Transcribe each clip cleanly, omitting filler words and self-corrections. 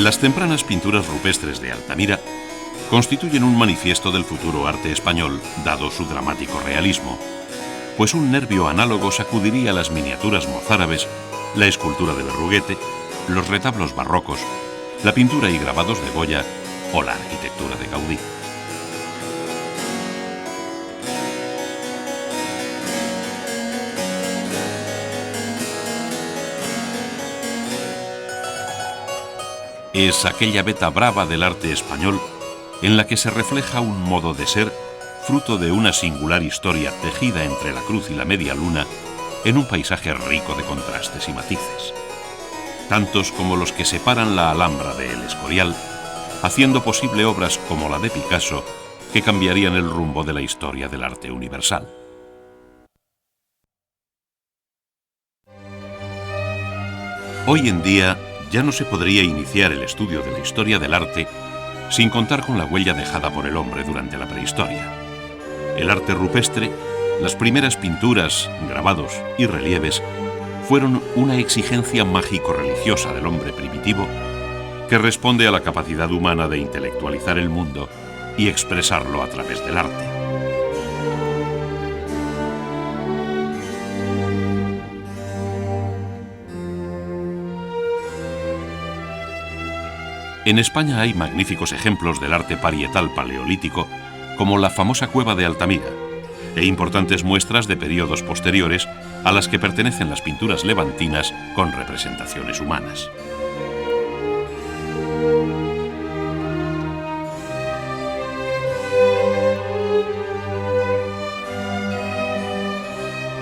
Las tempranas pinturas rupestres de Altamira constituyen un manifiesto del futuro arte español, dado su dramático realismo, pues un nervio análogo sacudiría las miniaturas mozárabes, la escultura de Berruguete, los retablos barrocos, la pintura y grabados de Goya o la arquitectura de Gaudí. Es aquella veta brava del arte español en la que se refleja un modo de ser fruto de una singular historia tejida entre la cruz y la media luna en un paisaje rico de contrastes y matices, tantos como los que separan la Alhambra de El Escorial, haciendo posible obras como la de Picasso que cambiarían el rumbo de la historia del arte universal. Hoy en día ya no se podría iniciar el estudio de la historia del arte sin contar con la huella dejada por el hombre durante la prehistoria. El arte rupestre, las primeras pinturas, grabados y relieves fueron una exigencia mágico-religiosa del hombre primitivo que responde a la capacidad humana de intelectualizar el mundo y expresarlo a través del arte. En España hay magníficos ejemplos del arte parietal paleolítico, como la famosa cueva de Altamira, e importantes muestras de períodos posteriores a las que pertenecen las pinturas levantinas con representaciones humanas.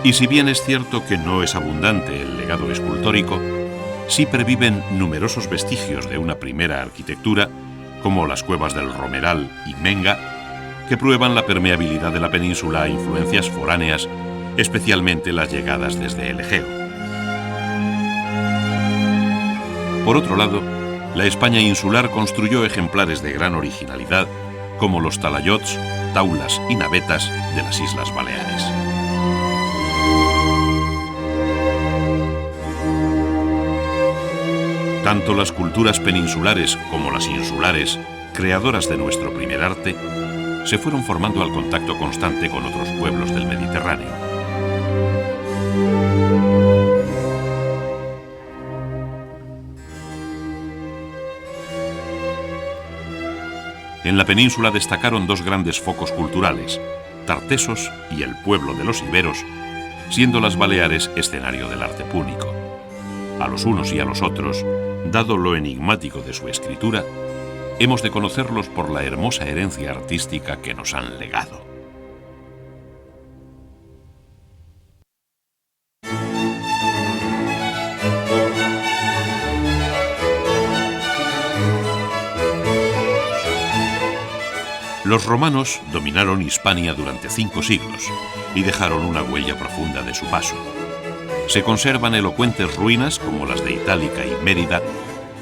Y si bien es cierto que no es abundante el legado escultórico, sí perviven numerosos vestigios de una primera arquitectura, como las cuevas del Romeral y Menga, que prueban la permeabilidad de la península a influencias foráneas, especialmente las llegadas desde el Egeo. Por otro lado, la España insular construyó ejemplares de gran originalidad, como los talayots, taulas y navetas de las Islas Baleares. Tanto las culturas peninsulares como las insulares, creadoras de nuestro primer arte, se fueron formando al contacto constante con otros pueblos del Mediterráneo. En la península destacaron dos grandes focos culturales, Tartesos y el pueblo de los Iberos, siendo las Baleares escenario del arte púnico. A los unos y a los otros, dado lo enigmático de su escritura, hemos de conocerlos por la hermosa herencia artística que nos han legado. Los romanos dominaron Hispania durante 5 siglos y dejaron una huella profunda de su paso. Se conservan elocuentes ruinas como las de Itálica y Mérida,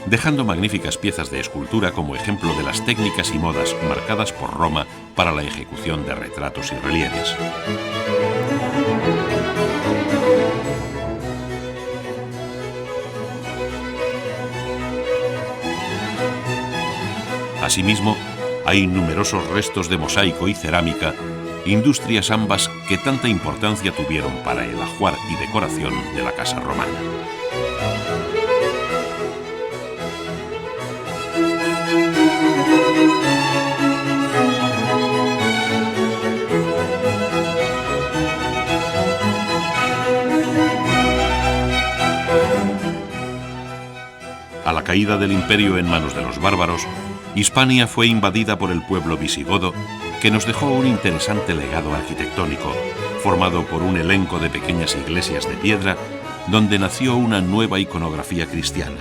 dejando magníficas piezas de escultura como ejemplo de las técnicas y modas marcadas por Roma para la ejecución de retratos y relieves. Asimismo, hay numerosos restos de mosaico y cerámica, industrias ambas que tanta importancia tuvieron para el ajuar y decoración de la casa romana. A la caída del imperio en manos de los bárbaros, Hispania fue invadida por el pueblo visigodo, que nos dejó un interesante legado arquitectónico, formado por un elenco de pequeñas iglesias de piedra, donde nació una nueva iconografía cristiana,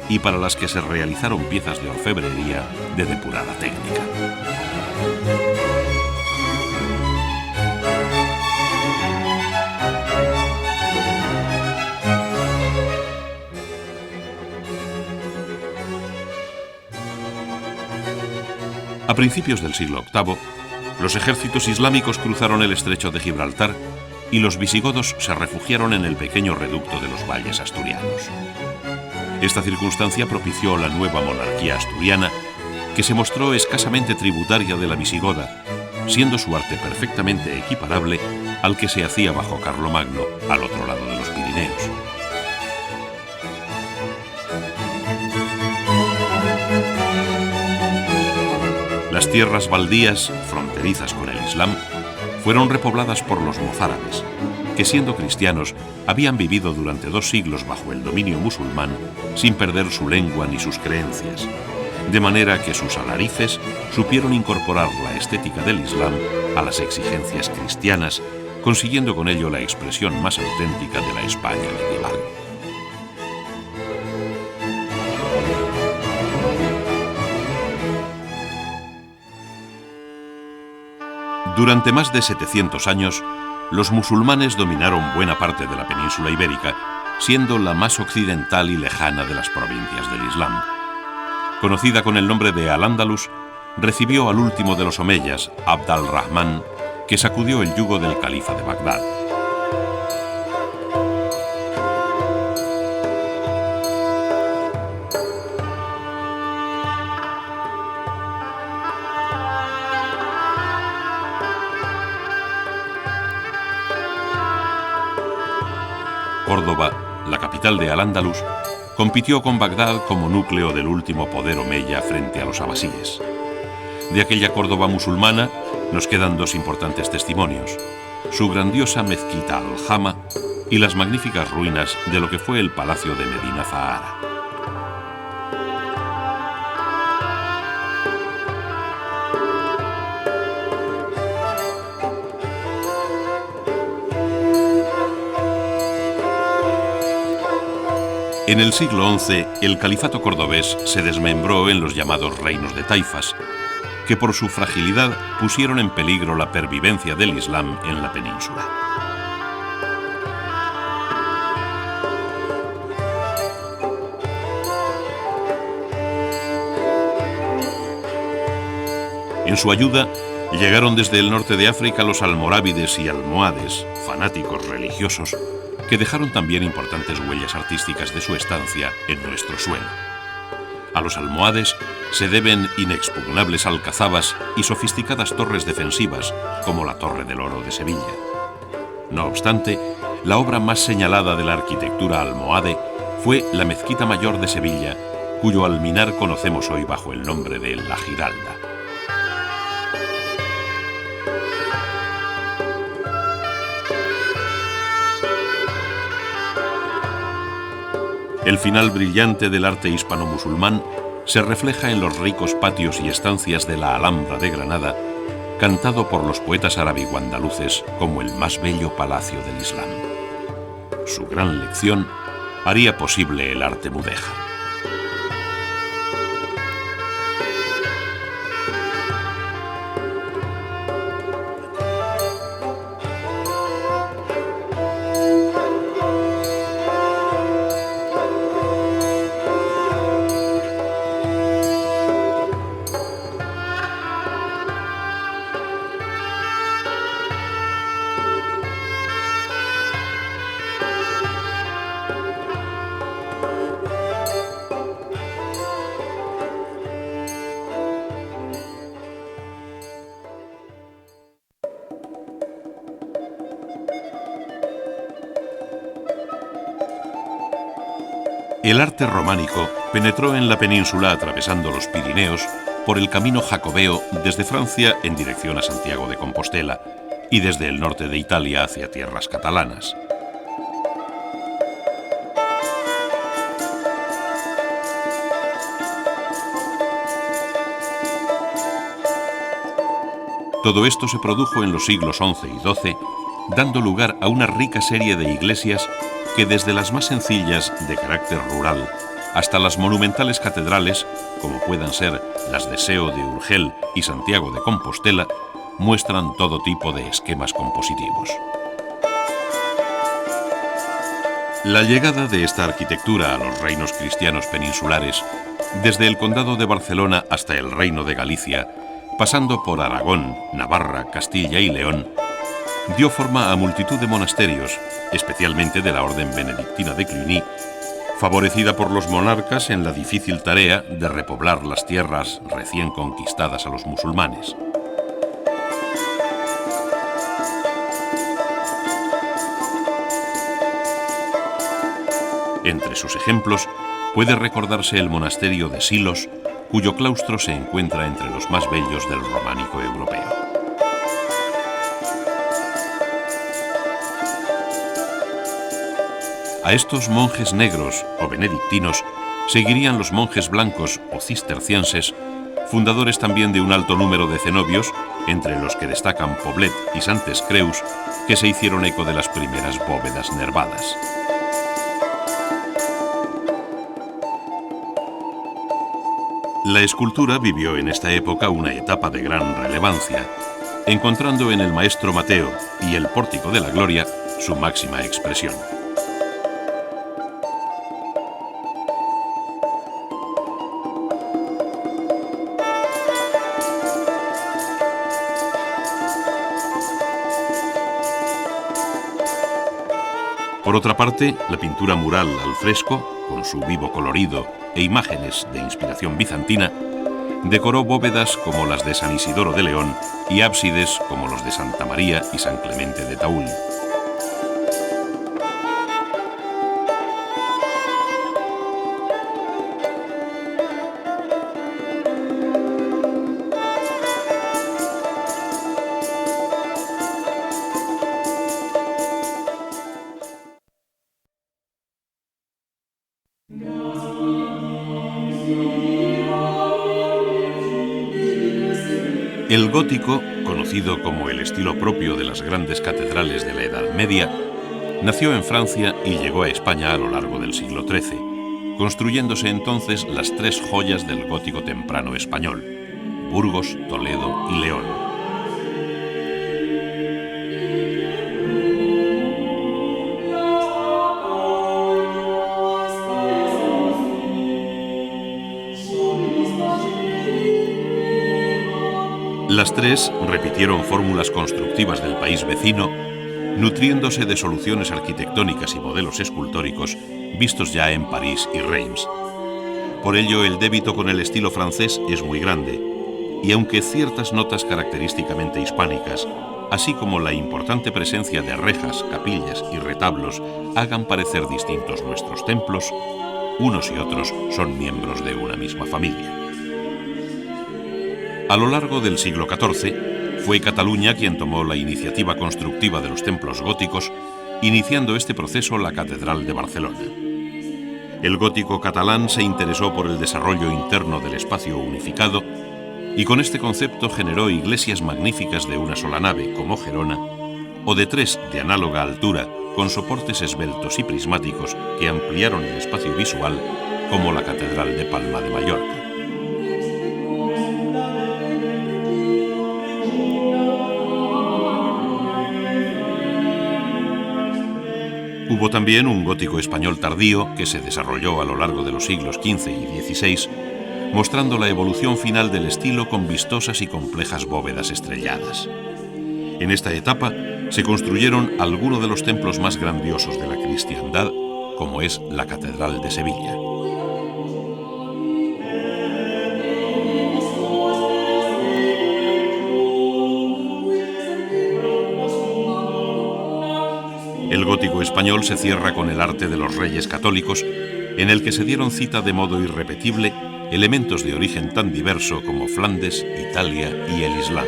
y para las que se realizaron piezas de orfebrería de depurada técnica. A principios del siglo VIII, los ejércitos islámicos cruzaron el estrecho de Gibraltar y los visigodos se refugiaron en el pequeño reducto de los valles asturianos. Esta circunstancia propició la nueva monarquía asturiana, que se mostró escasamente tributaria de la visigoda, siendo su arte perfectamente equiparable al que se hacía bajo Carlomagno al otro lado de los Pirineos. Las tierras baldías, fronterizas con el Islam, fueron repobladas por los mozárabes, que siendo cristianos habían vivido durante 2 siglos bajo el dominio musulmán sin perder su lengua ni sus creencias, de manera que sus alarifes supieron incorporar la estética del Islam a las exigencias cristianas, consiguiendo con ello la expresión más auténtica de la España medieval. Durante más de 700 años, los musulmanes dominaron buena parte de la península ibérica, siendo la más occidental y lejana de las provincias del Islam. Conocida con el nombre de Al-Ándalus, recibió al último de los omeyas, Abd al-Rahman, que sacudió el yugo del califa de Bagdad. Córdoba, la capital de Al-Ándalus, compitió con Bagdad como núcleo del último poder omeya frente a los abasíes. De aquella Córdoba musulmana nos quedan 2 importantes testimonios: su grandiosa mezquita Al-Jama y las magníficas ruinas de lo que fue el palacio de Medina Zahara. En el siglo XI, el califato cordobés se desmembró en los llamados reinos de taifas, que por su fragilidad pusieron en peligro la pervivencia del Islam en la península. En su ayuda, llegaron desde el norte de África los almorávides y almohades, fanáticos religiosos, que dejaron también importantes huellas artísticas de su estancia en nuestro suelo. A los almohades se deben inexpugnables alcazabas y sofisticadas torres defensivas, como la Torre del Oro de Sevilla. No obstante, la obra más señalada de la arquitectura almohade fue la Mezquita Mayor de Sevilla, cuyo alminar conocemos hoy bajo el nombre de La Giralda. El final brillante del arte hispano-musulmán se refleja en los ricos patios y estancias de la Alhambra de Granada, cantado por los poetas árabe-andaluces como el más bello palacio del Islam. Su gran lección haría posible el arte mudéjar. El arte románico penetró en la península atravesando los Pirineos por el camino jacobeo desde Francia en dirección a Santiago de Compostela y desde el norte de Italia hacia tierras catalanas. Todo esto se produjo en los siglos XI y XII, dando lugar a una rica serie de iglesias que desde las más sencillas de carácter rural hasta las monumentales catedrales, como puedan ser las de Seo de Urgel y Santiago de Compostela, muestran todo tipo de esquemas compositivos. La llegada de esta arquitectura a los reinos cristianos peninsulares, desde el Condado de Barcelona hasta el Reino de Galicia, pasando por Aragón, Navarra, Castilla y León, dio forma a multitud de monasterios, especialmente de la Orden Benedictina de Cluny, favorecida por los monarcas en la difícil tarea de repoblar las tierras recién conquistadas a los musulmanes. Entre sus ejemplos puede recordarse el monasterio de Silos, cuyo claustro se encuentra entre los más bellos del románico europeo. A estos monjes negros o benedictinos seguirían los monjes blancos o cistercienses, fundadores también de un alto número de cenobios, entre los que destacan Poblet y Santes Creus, que se hicieron eco de las primeras bóvedas nervadas. La escultura vivió en esta época una etapa de gran relevancia, encontrando en el Maestro Mateo y el Pórtico de la Gloria su máxima expresión. Por otra parte, la pintura mural al fresco, con su vivo colorido e imágenes de inspiración bizantina, decoró bóvedas como las de San Isidoro de León y ábsides como los de Santa María y San Clemente de Taúl. El gótico, conocido como el estilo propio de las grandes catedrales de la Edad Media, nació en Francia y llegó a España a lo largo del siglo XIII, construyéndose entonces las tres joyas del gótico temprano español: Burgos, Toledo y León. Las tres repitieron fórmulas constructivas del país vecino, nutriéndose de soluciones arquitectónicas y modelos escultóricos vistos ya en París y Reims. Por ello, el débito con el estilo francés es muy grande, y aunque ciertas notas característicamente hispánicas, así como la importante presencia de rejas, capillas y retablos, hagan parecer distintos nuestros templos, unos y otros son miembros de una misma familia. A lo largo del siglo XIV, fue Cataluña quien tomó la iniciativa constructiva de los templos góticos, iniciando este proceso la Catedral de Barcelona. El gótico catalán se interesó por el desarrollo interno del espacio unificado y con este concepto generó iglesias magníficas de una sola nave, como Gerona, o de tres de análoga altura, con soportes esbeltos y prismáticos que ampliaron el espacio visual, como la Catedral de Palma de Mallorca. Hubo también un gótico español tardío que se desarrolló a lo largo de los siglos XV y XVI, mostrando la evolución final del estilo con vistosas y complejas bóvedas estrelladas. En esta etapa se construyeron algunos de los templos más grandiosos de la cristiandad, como es la Catedral de Sevilla. El gótico español se cierra con el arte de los reyes católicos, en el que se dieron cita de modo irrepetible elementos de origen tan diverso como Flandes, Italia y el Islam.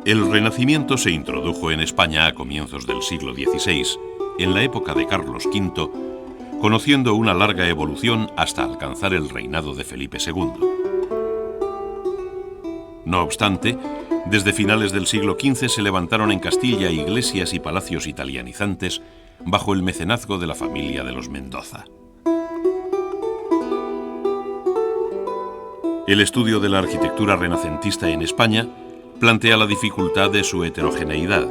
El Renacimiento se introdujo en España a comienzos del siglo XVI, en la época de Carlos V, conociendo una larga evolución hasta alcanzar el reinado de Felipe II. No obstante, desde finales del siglo XV se levantaron en Castilla iglesias y palacios italianizantes bajo el mecenazgo de la familia de los Mendoza. El estudio de la arquitectura renacentista en España plantea la dificultad de su heterogeneidad,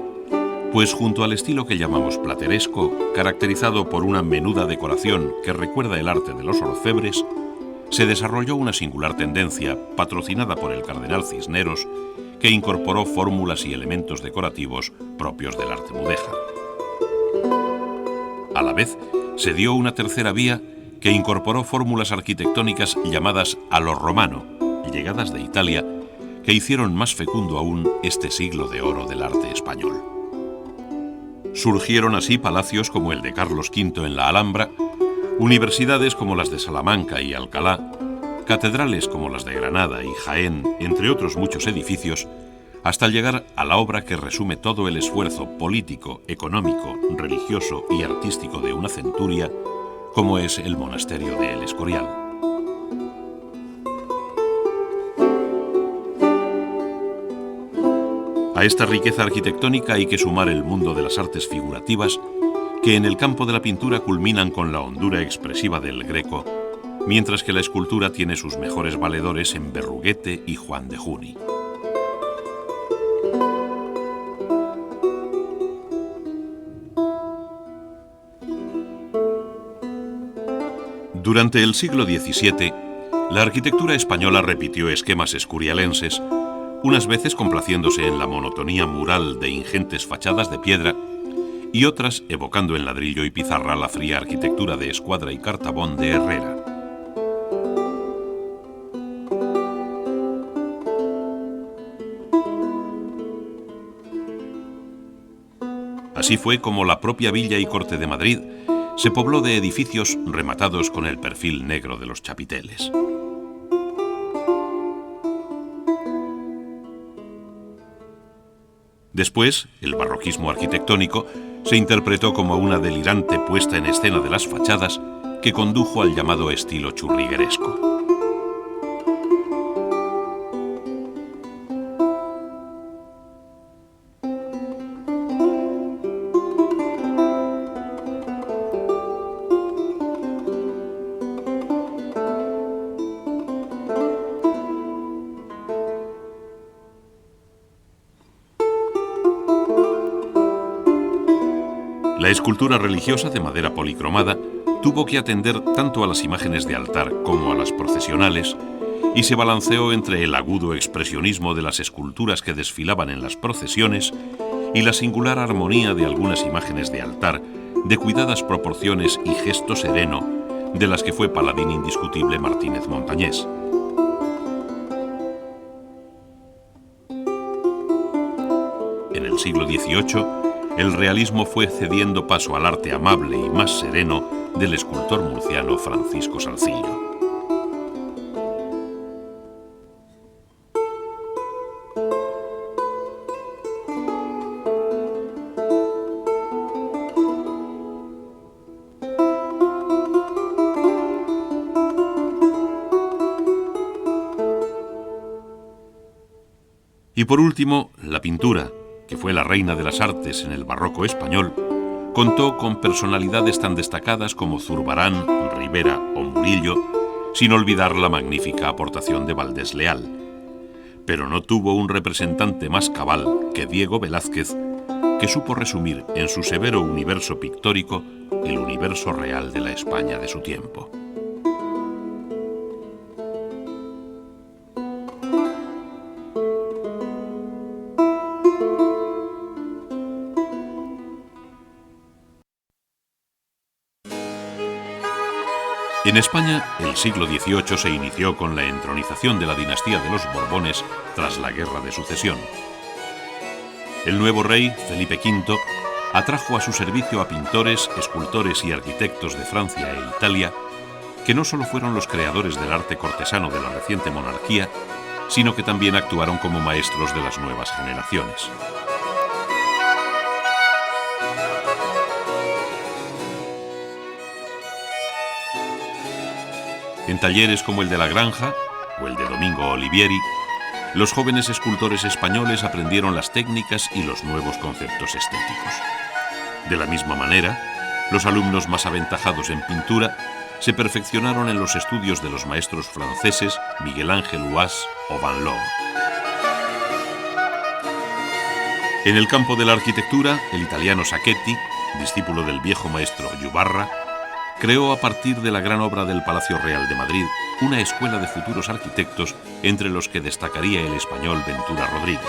pues junto al estilo que llamamos plateresco, caracterizado por una menuda decoración que recuerda el arte de los orfebres, se desarrolló una singular tendencia, patrocinada por el cardenal Cisneros, que incorporó fórmulas y elementos decorativos propios del arte mudéjar. A la vez, se dio una tercera vía que incorporó fórmulas arquitectónicas llamadas a lo romano, llegadas de Italia, que hicieron más fecundo aún este siglo de oro del arte español. Surgieron así palacios como el de Carlos V en la Alhambra, universidades como las de Salamanca y Alcalá, catedrales como las de Granada y Jaén, entre otros muchos edificios, hasta llegar a la obra que resume todo el esfuerzo político, económico, religioso y artístico de una centuria, como es el monasterio de El Escorial. A esta riqueza arquitectónica hay que sumar el mundo de las artes figurativas, que en el campo de la pintura culminan con la hondura expresiva del Greco, mientras que la escultura tiene sus mejores valedores en Berruguete y Juan de Juni. Durante el siglo XVII, la arquitectura española repitió esquemas escurialenses, unas veces complaciéndose en la monotonía mural de ingentes fachadas de piedra y otras evocando en ladrillo y pizarra la fría arquitectura de Escuadra y Cartabón de Herrera. Así fue como la propia Villa y Corte de Madrid se pobló de edificios rematados con el perfil negro de los chapiteles. Después, el barroquismo arquitectónico se interpretó como una delirante puesta en escena de las fachadas que condujo al llamado estilo churrigueresco. La escultura religiosa de madera policromada tuvo que atender tanto a las imágenes de altar como a las procesionales y se balanceó entre el agudo expresionismo de las esculturas que desfilaban en las procesiones y la singular armonía de algunas imágenes de altar, de cuidadas proporciones y gesto sereno, de las que fue paladín indiscutible Martínez Montañés. En el siglo XVIII, el realismo fue cediendo paso al arte amable y más sereno del escultor murciano Francisco Salzillo. Y por último, la pintura, que fue la reina de las artes en el barroco español, contó con personalidades tan destacadas como Zurbarán, Ribera o Murillo, sin olvidar la magnífica aportación de Valdés Leal. Pero no tuvo un representante más cabal que Diego Velázquez, que supo resumir en su severo universo pictórico el universo real de la España de su tiempo. En España, el siglo XVIII se inició con la entronización de la dinastía de los Borbones tras la Guerra de Sucesión. El nuevo rey, Felipe V, atrajo a su servicio a pintores, escultores y arquitectos de Francia e Italia, que no solo fueron los creadores del arte cortesano de la reciente monarquía, sino que también actuaron como maestros de las nuevas generaciones. En talleres como el de La Granja o el de Domingo Olivieri, los jóvenes escultores españoles aprendieron las técnicas y los nuevos conceptos estéticos. De la misma manera, los alumnos más aventajados en pintura se perfeccionaron en los estudios de los maestros franceses Miguel Ángel Huas o Van Loo. En el campo de la arquitectura, el italiano Sacchetti, discípulo del viejo maestro Yubarra, creó a partir de la gran obra del Palacio Real de Madrid una escuela de futuros arquitectos entre los que destacaría el español Ventura Rodríguez.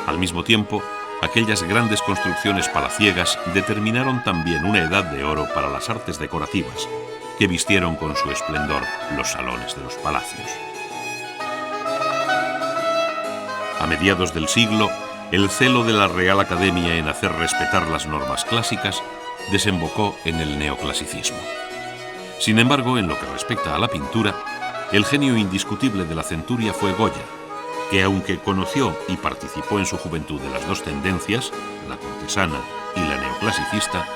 Al mismo tiempo, aquellas grandes construcciones palaciegas determinaron también una edad de oro para las artes decorativas, que vistieron con su esplendor los salones de los palacios. A mediados del siglo, el celo de la Real Academia en hacer respetar las normas clásicas desembocó en el neoclasicismo. Sin embargo, en lo que respecta a la pintura, el genio indiscutible de la centuria fue Goya, que aunque conoció y participó en su juventud de las dos tendencias, la cortesana y la neoclasicista,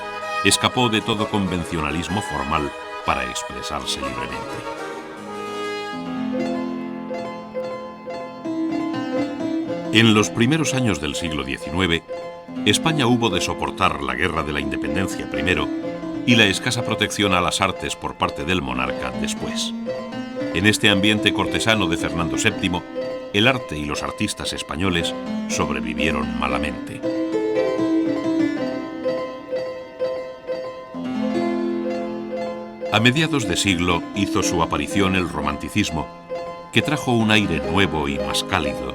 escapó de todo convencionalismo formal para expresarse libremente. En los primeros años del siglo XIX, España hubo de soportar la Guerra de la Independencia primero y la escasa protección a las artes por parte del monarca después. En este ambiente cortesano de Fernando VII, el arte y los artistas españoles sobrevivieron malamente. A mediados de siglo hizo su aparición el romanticismo, que trajo un aire nuevo y más cálido,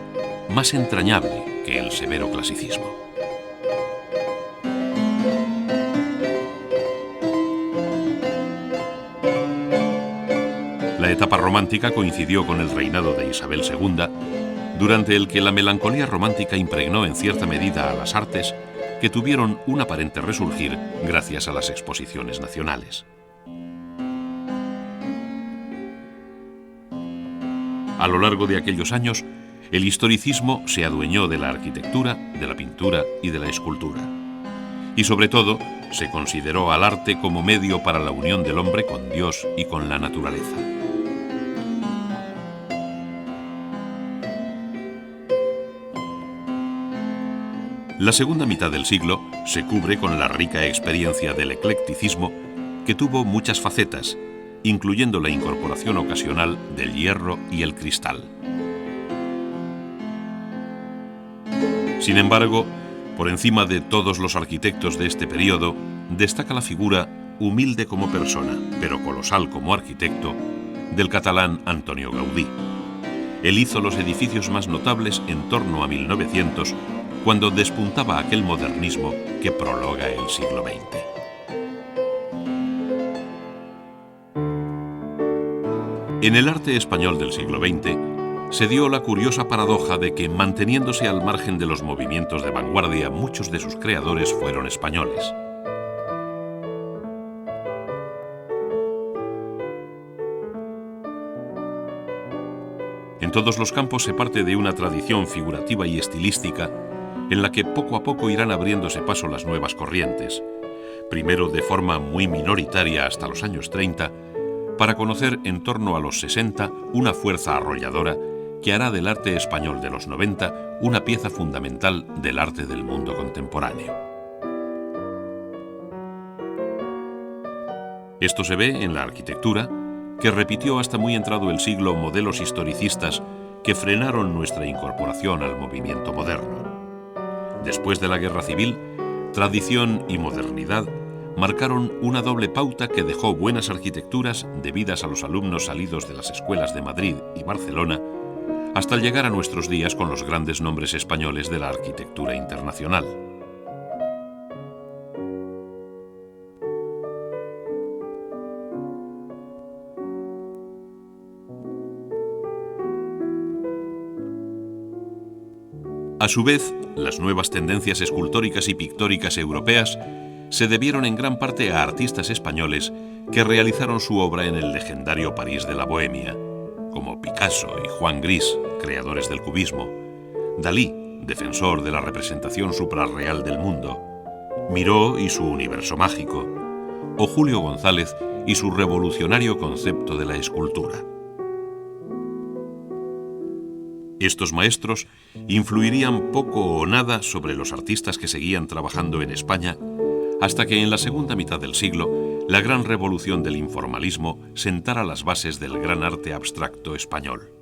más entrañable que el severo clasicismo. La etapa romántica coincidió con el reinado de Isabel II, durante el que la melancolía romántica impregnó en cierta medida a las artes, que tuvieron un aparente resurgir gracias a las exposiciones nacionales. A lo largo de aquellos años, el historicismo se adueñó de la arquitectura, de la pintura y de la escultura. Y sobre todo, se consideró al arte como medio para la unión del hombre con Dios y con la naturaleza. La segunda mitad del siglo se cubre con la rica experiencia del eclecticismo, que tuvo muchas facetas, incluyendo la incorporación ocasional del hierro y el cristal. Sin embargo, por encima de todos los arquitectos de este periodo, destaca la figura, humilde como persona, pero colosal como arquitecto, del catalán Antonio Gaudí. Él hizo los edificios más notables en torno a 1900, cuando despuntaba aquel modernismo que prologa el siglo XX. En el arte español del siglo XX se dio la curiosa paradoja de que, manteniéndose al margen de los movimientos de vanguardia, muchos de sus creadores fueron españoles. En todos los campos se parte de una tradición figurativa y estilística en la que poco a poco irán abriéndose paso las nuevas corrientes, primero de forma muy minoritaria hasta los años 30, para conocer en torno a los 60 una fuerza arrolladora que hará del arte español de los 90 una pieza fundamental del arte del mundo contemporáneo. Esto se ve en la arquitectura, que repitió hasta muy entrado el siglo modelos historicistas que frenaron nuestra incorporación al movimiento moderno. Después de la Guerra Civil, tradición y modernidad marcaron una doble pauta que dejó buenas arquitecturas debidas a los alumnos salidos de las escuelas de Madrid y Barcelona, hasta llegar a nuestros días con los grandes nombres españoles de la arquitectura internacional. A su vez, las nuevas tendencias escultóricas y pictóricas europeas se debieron en gran parte a artistas españoles que realizaron su obra en el legendario París de la Bohemia, como Picasso y Juan Gris, creadores del cubismo, Dalí, defensor de la representación suprarreal del mundo, Miró y su universo mágico, o Julio González y su revolucionario concepto de la escultura. Estos maestros influirían poco o nada sobre los artistas que seguían trabajando en España, hasta que en la segunda mitad del siglo la gran revolución del informalismo sentara las bases del gran arte abstracto español.